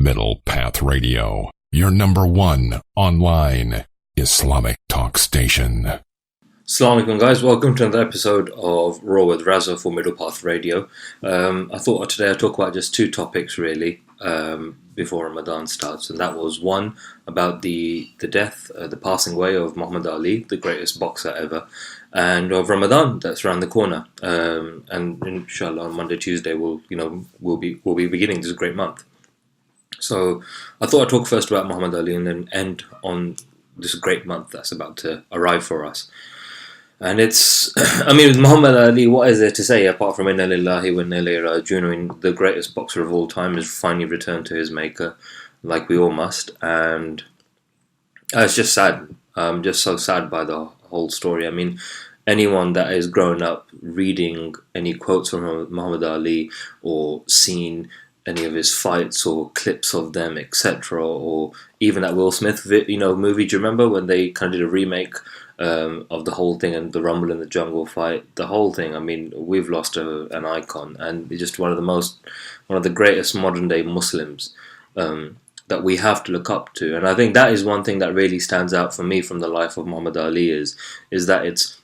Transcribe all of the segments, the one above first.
Middle Path Radio, your number one online Islamic talk station. Assalamu alaikum guys, welcome to another episode of Raw with RAZA for Middle Path Radio. I thought today I'd talk about just two topics really before Ramadan starts, and that was one about the death, the passing away of Muhammad Ali, the greatest boxer ever, and of Ramadan that's around the corner. And inshallah on Monday, Tuesday we'll be beginning this great month. So I thought I'd talk first about Muhammad Ali and then end on this great month that's about to arrive for us. And it's, with Muhammad Ali, what is there to say apart from Inna Lillahi wa Inna Ilayhi Raji'un? The greatest boxer of all time has finally returned to his maker, like we all must. And it's just sad. I'm just so sad by the whole story. Anyone that has grown up reading any quotes from Muhammad Ali or seen any of his fights or clips of them, etc., or even that Will Smith movie, do you remember when they kind of did a remake of the whole thing, and the Rumble in the Jungle fight, the whole thing? We've lost an icon, and just one of the greatest modern day Muslims that we have to look up to. And I think that is one thing that really stands out for me from the life of Muhammad Ali is that it's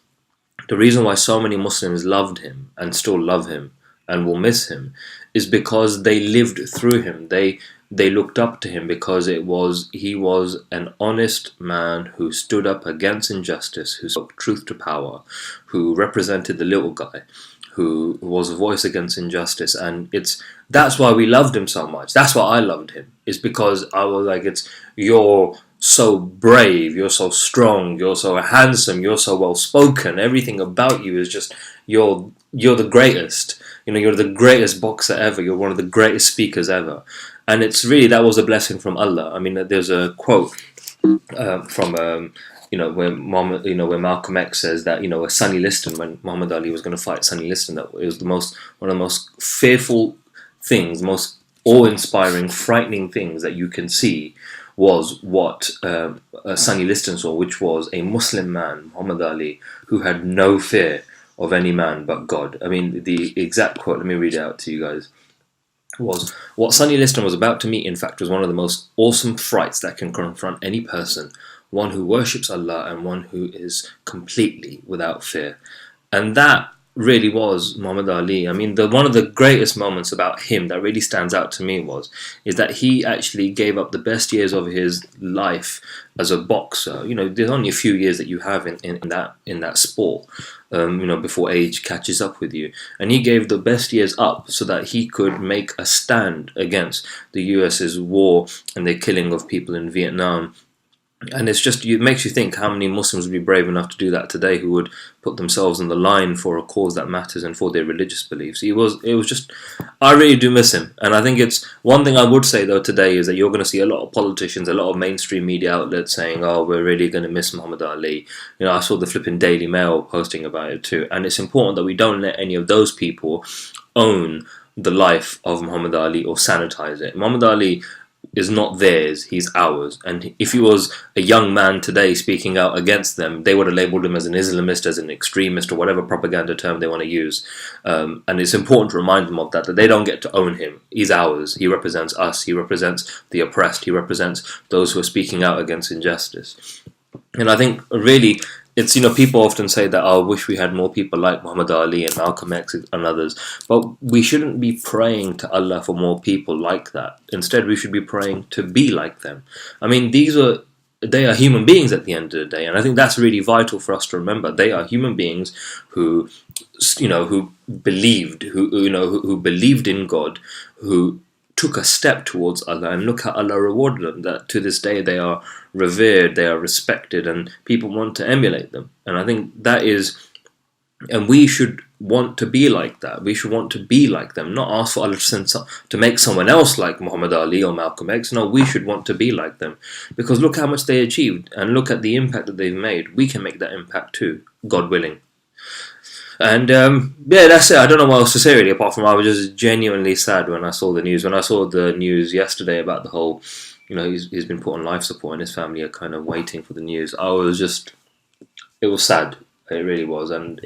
the reason why so many Muslims loved him and still love him and will miss him is because they lived through him. They looked up to him because he was an honest man who stood up against injustice, who spoke truth to power, who represented the little guy, who was a voice against injustice. And that's why we loved him so much. That's why I loved him. It's because I was like, you're so brave, you're so strong, you're so handsome, you're so well spoken. Everything about you is just you're the greatest. You're the greatest boxer ever. You're one of the greatest speakers ever. And it's really, that was a blessing from Allah. There's a quote from where Malcolm X says that Sonny Liston, when Muhammad Ali was going to fight Sonny Liston, that it was one of the most fearful things, most awe-inspiring, frightening things that you can see was what Sonny Liston saw, which was a Muslim man, Muhammad Ali, who had no fear of any man but God. The exact quote, let me read it out to you guys, was, what Sonny Liston was about to meet, in fact, was one of the most awesome frights that can confront any person, one who worships Allah and one who is completely without fear. And that really was Muhammad Ali. One of the greatest moments about him that really stands out to me is that he actually gave up the best years of his life as a boxer. There's only a few years that you have in that sport, before age catches up with you. And he gave the best years up so that he could make a stand against the US's war and the killing of people in Vietnam. And it makes you think how many Muslims would be brave enough to do that today, who would put themselves on the line for a cause that matters and for their religious beliefs. It was just, I really do miss him. And I think it's one thing I would say though today is that you're going to see a lot of politicians, a lot of mainstream media outlets saying, oh, we're really going to miss Muhammad Ali. I saw the flipping Daily Mail posting about it too. And it's important that we don't let any of those people own the life of Muhammad Ali or sanitize it. Muhammad Ali is not theirs, he's ours. And if he was a young man today speaking out against them, they would have labelled him as an Islamist, as an extremist, or whatever propaganda term they want to use. And it's important to remind them of that they don't get to own him. He's ours. He represents us. He represents the oppressed. He represents those who are speaking out against injustice. And I think really, it's, people often say that, I wish we had more people like Muhammad Ali and Malcolm X and others, but we shouldn't be praying to Allah for more people like that. Instead, we should be praying to be like them. They are human beings at the end of the day, and I think that's really vital for us to remember. They are human beings who believed in God, who took a step towards Allah, and look how Allah rewarded them, that to this day they are revered, they are respected, and people want to emulate them. And I think that is, and we should want to be like that. We should want to be like them, not ask for Allah to make someone else like Muhammad Ali or Malcolm X. No, we should want to be like them, because look how much they achieved, and look at the impact that they've made. We can make that impact too, God willing. And that's it. I don't know what else to say really, apart from I was just genuinely sad when I saw the news. When I saw the news yesterday about the whole, he's been put on life support and his family are kind of waiting for the news. It was sad. It really was. And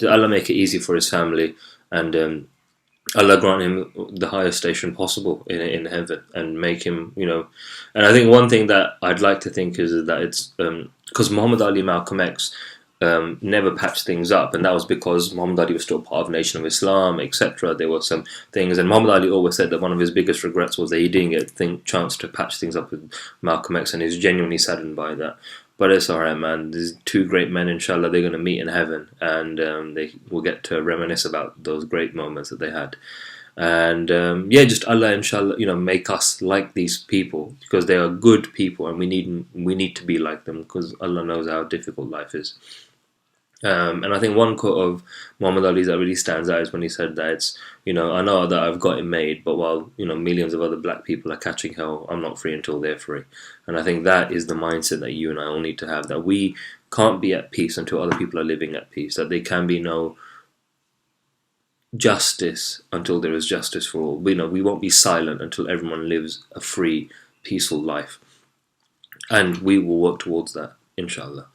Allah make it easy for his family. And Allah grant him the highest station possible in heaven and make him, And I think one thing that I'd like to think is that it's because Muhammad Ali, Malcolm X never patched things up, and that was because Muhammad Ali was still part of Nation of Islam, etc. There were some things, and Muhammad Ali always said that one of his biggest regrets was that he didn't get a chance to patch things up with Malcolm X, and he's genuinely saddened by that. But it's alright, man. These two great men, inshallah, they're going to meet in heaven, and they will get to reminisce about those great moments that they had. And just Allah, inshallah, make us like these people, because they are good people, and we need to be like them, because Allah knows how difficult life is. And I think one quote of Muhammad Ali's that really stands out is when he said that it's, I know that I've got it made, but while, millions of other black people are catching hell, I'm not free until they're free. And I think that is the mindset that you and I all need to have, that we can't be at peace until other people are living at peace, that there can be no justice until there is justice for all. We won't be silent until everyone lives a free, peaceful life. And we will work towards that, inshallah.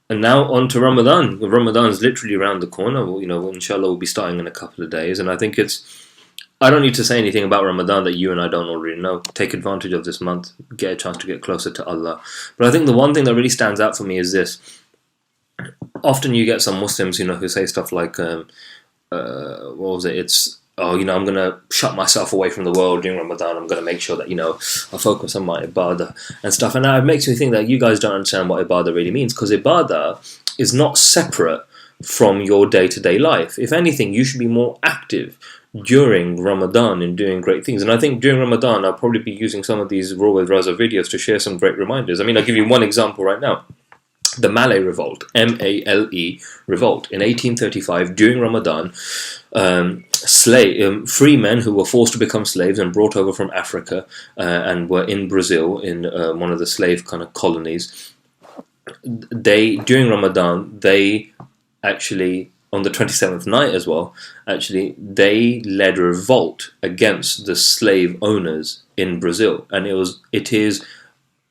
And now on to Ramadan. Ramadan is literally around the corner. Inshallah, we'll be starting in a couple of days. And I think I don't need to say anything about Ramadan that you and I don't already know. Take advantage of this month. Get a chance to get closer to Allah. But I think the one thing that really stands out for me is this. Often you get some Muslims, who say stuff like, what was it? It's, I'm going to shut myself away from the world during Ramadan. I'm going to make sure that, I focus on my ibadah and stuff. And that makes me think that you guys don't understand what ibadah really means, because ibadah is not separate from your day-to-day life. If anything, you should be more active during Ramadan in doing great things. And I think during Ramadan, I'll probably be using some of these Raw with RAZA videos to share some great reminders. I mean, I'll give you one example right now. The Malay Revolt, M-A-L-E Revolt, in 1835, during Ramadan, free men who were forced to become slaves and brought over from Africa and were in Brazil, in one of the slave kind of colonies, during Ramadan, they actually, on the 27th night as well, they led a revolt against the slave owners in Brazil. And it is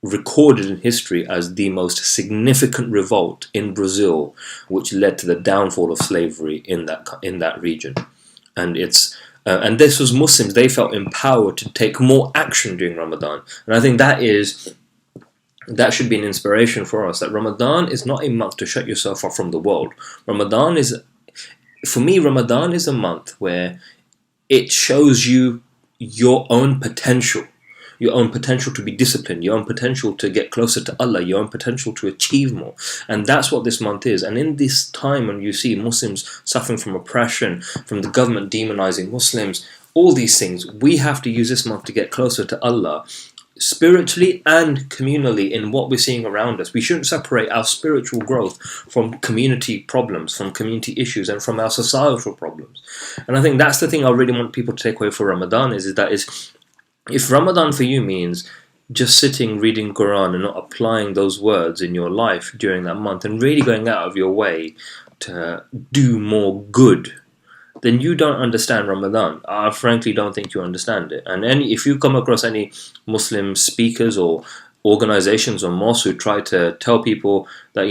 recorded in history as the most significant revolt in Brazil, which led to the downfall of slavery in that region. And and this was Muslims. They felt empowered to take more action during Ramadan, and I think that should be an inspiration for us. That Ramadan is not a month to shut yourself off from the world. For me, Ramadan is a month where it shows you your own potential. Your own potential to be disciplined, your own potential to get closer to Allah, your own potential to achieve more. And that's what this month is. And in this time when you see Muslims suffering from oppression, from the government demonizing Muslims, all these things, we have to use this month to get closer to Allah, spiritually and communally, in what we're seeing around us. We shouldn't separate our spiritual growth from community problems, from community issues, and from our societal problems. And I think that's the thing I really want people to take away for Ramadan, is that if Ramadan for you means just sitting, reading Quran and not applying those words in your life during that month and really going out of your way to do more good, then you don't understand Ramadan. I frankly don't think you understand it. And if you come across any Muslim speakers or organizations or mosques who try to tell people that,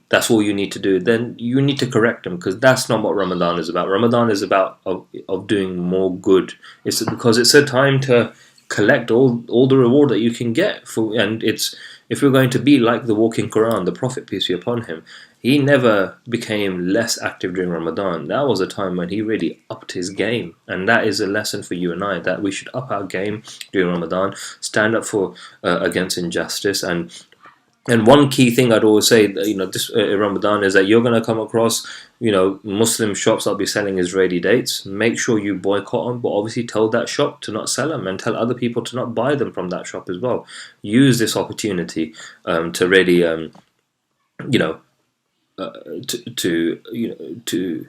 that's all you need to do, then you need to correct them, because that's not what Ramadan is about. Ramadan is about of doing more good. It's because it's a time to collect all the reward that you can get and if we're going to be like the walking Quran, the Prophet, peace be upon him, he never became less active during Ramadan. That was a time when he really upped his game, and that is a lesson for you and I, that we should up our game during Ramadan, stand up for against injustice. And one key thing I'd always say, this Ramadan, is that you're going to come across, Muslim shops that'll be selling Israeli dates. Make sure you boycott them, but obviously tell that shop to not sell them, and tell other people to not buy them from that shop as well. Use this opportunity to really, to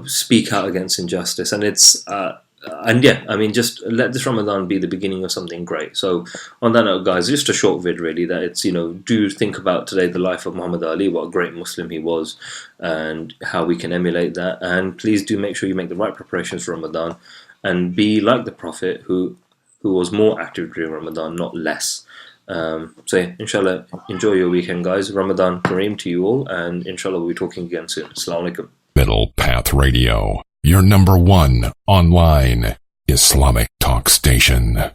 speak out against injustice. And just let this Ramadan be the beginning of something great. So on that note, guys, just a short vid really, that it's, do think about today the life of Muhammad Ali, what a great Muslim he was, and how we can emulate that. And please do make sure you make the right preparations for Ramadan, and be like the Prophet who was more active during Ramadan, not less. Inshallah, enjoy your weekend, guys. Ramadan Kareem to you all, and inshallah we'll be talking again soon. Assalamu alaikum. Middle Path Radio. your number one online Islamic talk station.